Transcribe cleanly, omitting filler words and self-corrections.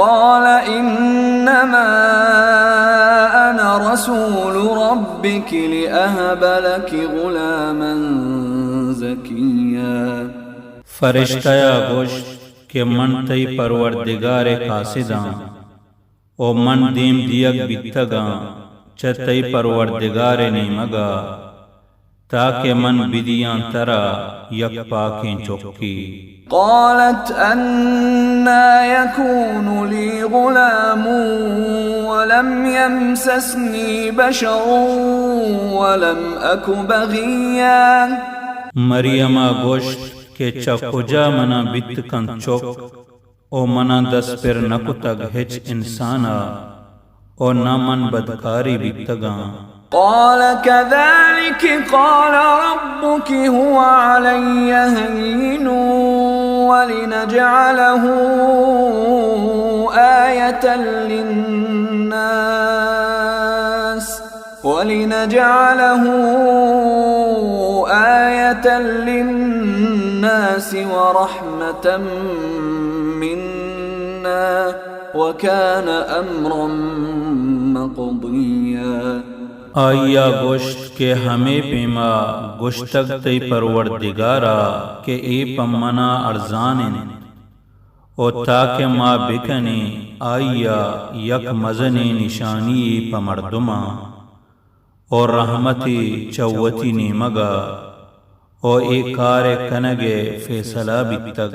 قال إنما أنا رسول ربك لأهب لك غلاما زكيا فرشتیا گوشت کہ من تی پروردگار قاصداں او من دیم دیگ بیتگاں چتی پروردگار نیمگا تاکہ من بدیاں ترا یک پاکیں چکی. قالت أنا يكون لي غلام ولم يمسسني بشر ولم أك بغيا. مریم گوشت کہ چکجا منا بیت کن چک او منا دس پر نکو تگ ہچ انسانا او نہ من بدکاری بیتگاں. قال كذلك قال ربك هو علي هين ولنجعله آية للناس ورحمة منا وكان أمرا مقضيا. آیا گوشت کہ ہمیں پیما گوشتگ تی پروردگارا کہ ای پمنا ارزانن او تاکہ ما بکنی آیا یک مزنی نشانی پمردما اور رحمتی چوتی نیمگا او ای کار کنگے فیصلہ بیتگ.